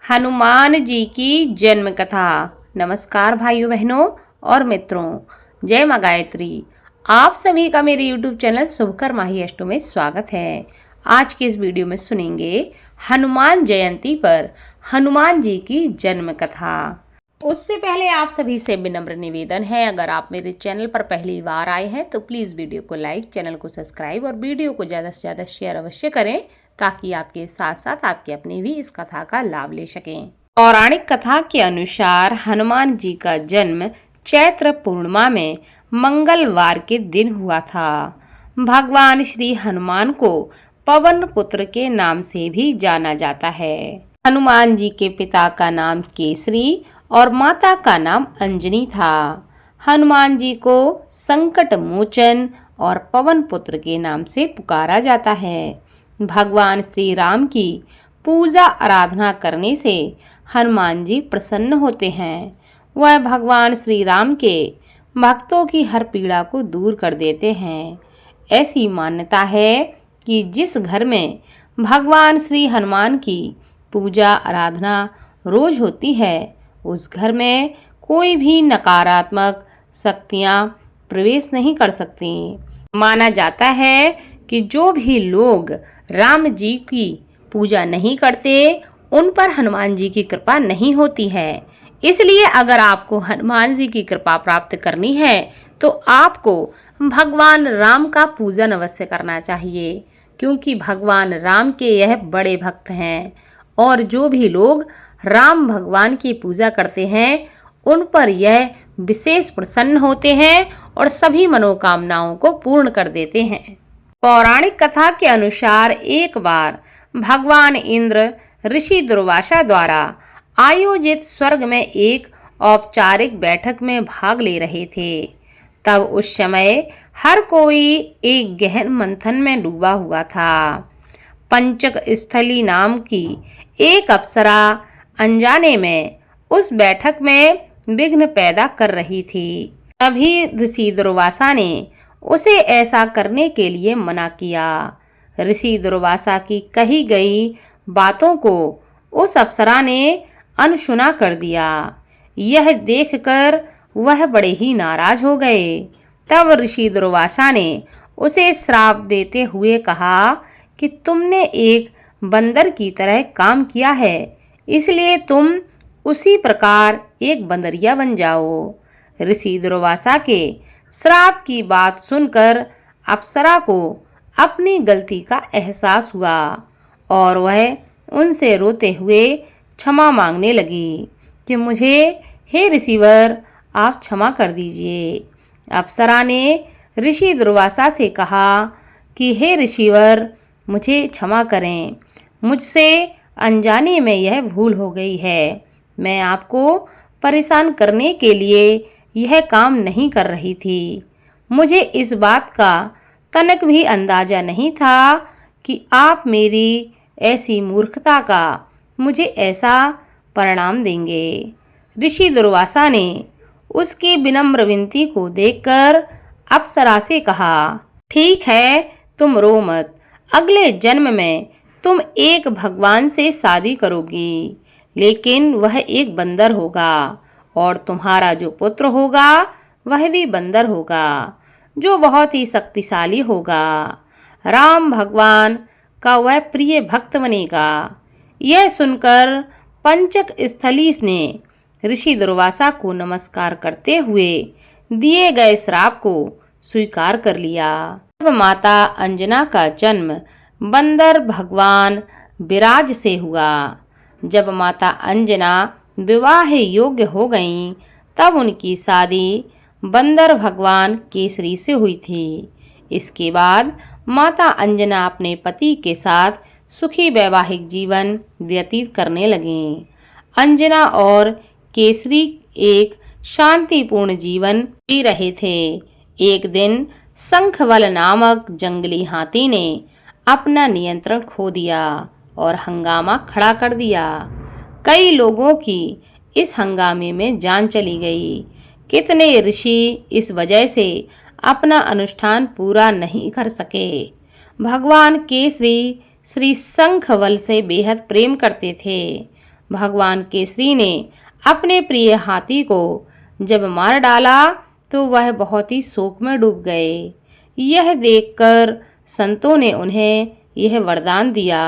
हनुमान जी की जन्म कथा। नमस्कार भाइयों बहनों और मित्रों, जय माँ गायत्री। आप सभी का मेरे YouTube चैनल शुभकर माही अष्टो में स्वागत है। आज के इस वीडियो में सुनेंगे हनुमान जयंती पर हनुमान जी की जन्म कथा। उससे पहले आप सभी से विनम्र निवेदन है, अगर आप मेरे चैनल पर पहली बार आए हैं तो प्लीज़ वीडियो को लाइक, चैनल को सब्सक्राइब और वीडियो को ज़्यादा से ज़्यादा शेयर अवश्य करें, ताकि आपके साथ साथ आपके अपने भी इस कथा का लाभ ले सकें। पौराणिक कथा के अनुसार हनुमान जी का जन्म चैत्र पूर्णिमा में मंगलवार के दिन हुआ था। भगवान श्री हनुमान को पवन पुत्र के नाम से भी जाना जाता है। हनुमान जी के पिता का नाम केसरी और माता का नाम अंजनी था। हनुमान जी को संकट मोचन और पवन पुत्र के नाम से पुकारा जाता है। भगवान श्री राम की पूजा आराधना करने से हनुमान जी प्रसन्न होते हैं। वह भगवान श्री राम के भक्तों की हर पीड़ा को दूर कर देते हैं। ऐसी मान्यता है कि जिस घर में भगवान श्री हनुमान की पूजा आराधना रोज होती है, उस घर में कोई भी नकारात्मक शक्तियां प्रवेश नहीं कर सकती। माना जाता है कि जो भी लोग राम जी की पूजा नहीं करते, उन पर हनुमान जी की कृपा नहीं होती है। इसलिए अगर आपको हनुमान जी की कृपा प्राप्त करनी है तो आपको भगवान राम का पूजन अवश्य करना चाहिए, क्योंकि भगवान राम के यह बड़े भक्त हैं और जो भी लोग राम भगवान की पूजा करते हैं उन पर यह विशेष प्रसन्न होते हैं और सभी मनोकामनाओं को पूर्ण कर देते हैं। पौराणिक कथा के अनुसार एक बार भगवान इंद्र ऋषि दुर्वासा द्वारा आयोजित स्वर्ग में एक औपचारिक बैठक में भाग ले रहे थे। तब उस समय हर कोई एक गहन मंथन में डूबा हुआ था। पंचक स्थली नाम की एक अप्सरा अनजाने में उस बैठक में विघ्न पैदा कर रही थी। तभी ऋषि दुर्वासा ने उसे ऐसा करने के लिए मना किया। ऋषि दुर्वासा की कही गई बातों को उस अप्सरा ने अनसुना कर दिया। यह देखकर वह बड़े ही नाराज हो गए। तब ऋषि दुर्वासा ने उसे श्राप देते हुए कहा कि तुमने एक बंदर की तरह काम किया है, इसलिए तुम उसी प्रकार एक बंदरिया बन जाओ। ऋषि दुर्वासा के श्राप की बात सुनकर अप्सरा को अपनी गलती का एहसास हुआ और वह उनसे रोते हुए क्षमा मांगने लगी कि मुझे हे ऋषिवर आप क्षमा कर दीजिए। अप्सरा ने ऋषि दुर्वासा से कहा कि हे ऋषिवर मुझे क्षमा करें, मुझसे अनजाने में यह भूल हो गई है। मैं आपको परेशान करने के लिए यह काम नहीं कर रही थी। मुझे इस बात का तनक भी अंदाजा नहीं था कि आप मेरी ऐसी मूर्खता का मुझे ऐसा परिणाम देंगे। ऋषि दुर्वासा ने उसकी विनम्र विनती को देखकर अप्सरा से कहा, ठीक है, तुम रो मत। अगले जन्म में तुम एक भगवान से शादी करोगी, लेकिन वह एक बंदर होगा और तुम्हारा जो पुत्र होगा वह भी बंदर होगा, जो बहुत ही शक्तिशाली होगा। राम भगवान का वह प्रिय भक्त बनेगा। यह सुनकर पंचक स्थली ने ऋषि दुर्वासा को नमस्कार करते हुए दिए गए श्राप को स्वीकार कर लिया। जब माता अंजना का जन्म बंदर भगवान विराज से हुआ। जब माता अंजना विवाह योग्य हो गईं, तब उनकी शादी बंदर भगवान केसरी से हुई थी। इसके बाद माता अंजना अपने पति के साथ सुखी वैवाहिक जीवन व्यतीत करने लगीं। अंजना और केसरी एक शांतिपूर्ण जीवन जी रहे थे। एक दिन शंखवल नामक जंगली हाथी ने अपना नियंत्रण खो दिया और हंगामा खड़ा कर दिया। कई लोगों की इस हंगामे में जान चली गई। कितने ऋषि इस वजह से अपना अनुष्ठान पूरा नहीं कर सके। भगवान केसरी श्री शंखवल से बेहद प्रेम करते थे। भगवान केसरी ने अपने प्रिय हाथी को जब मार डाला तो वह बहुत ही शोक में डूब गए। यह देखकर संतों ने उन्हें यह वरदान दिया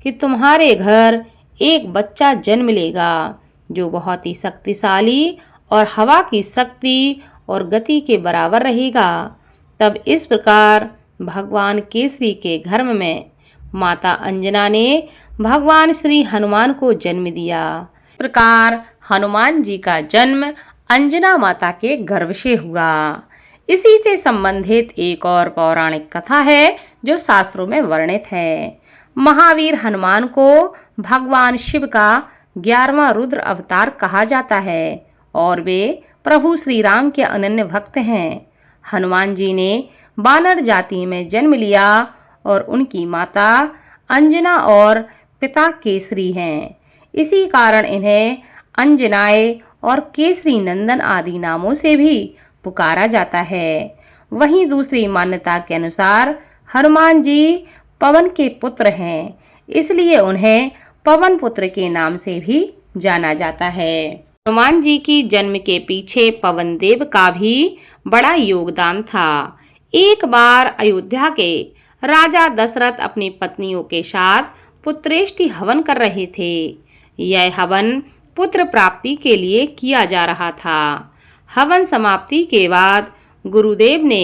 कि तुम्हारे घर एक बच्चा जन्म लेगा जो बहुत ही शक्तिशाली और हवा की शक्ति और गति के बराबर रहेगा। तब इस प्रकार भगवान केसरी के गर्भ में माता अंजना ने भगवान श्री हनुमान को जन्म दिया। इस प्रकार हनुमान जी का जन्म अंजना माता के गर्भ से हुआ। इसी से संबंधित एक और पौराणिक कथा है जो शास्त्रों में वर्णित है। महावीर हनुमान को भगवान शिव का 11वां रुद्र अवतार कहा जाता है और वे प्रभु श्री राम के अनन्य भक्त हैं। हनुमान जी ने वानर जाति में जन्म लिया और उनकी माता अंजना और पिता केसरी हैं। इसी कारण इन्हें अंजनाए और केसरी नंदन आदि नामों से भी पुकारा जाता है। वहीं दूसरी मान्यता के अनुसार हनुमान जी पवन के पुत्र हैं, इसलिए उन्हें पवन पुत्र के नाम से भी जाना जाता है। हनुमान जी की जन्म के पीछे पवन देव का भी बड़ा योगदान था। एक बार अयोध्या के राजा दशरथ अपनी पत्नियों के साथ पुत्रेष्टि हवन कर रहे थे। यह हवन पुत्र प्राप्ति के लिए किया जा रहा था। हवन समाप्ति के बाद गुरुदेव ने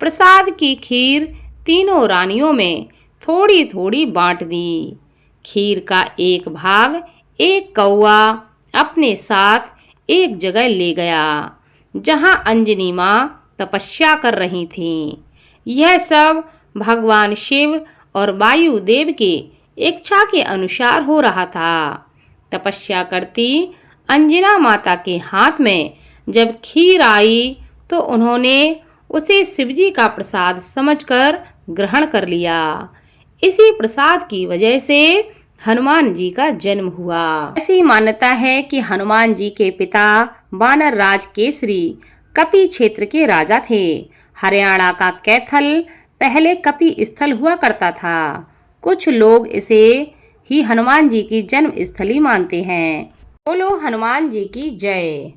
प्रसाद की खीर तीनों रानियों में थोड़ी थोड़ी बांट दी। खीर का एक भाग एक कौवा अपने साथ एक जगह ले गया जहां अंजनी माँ तपस्या कर रही थीं। यह सब भगवान शिव और वायु देव की इच्छा के अनुसार हो रहा था। तपस्या करती अंजना माता के हाथ में जब खीर आई तो उन्होंने उसे शिवजी का प्रसाद समझकर ग्रहण कर लिया। इसी प्रसाद की वजह से हनुमान जी का जन्म हुआ। ऐसी मान्यता है कि हनुमान जी के पिता वानर राज केसरी कपि क्षेत्र के राजा थे। हरियाणा का कैथल पहले कपि स्थल हुआ करता था। कुछ लोग इसे ही हनुमान जी की जन्म स्थली मानते हैं। बोलो हनुमान जी की जय।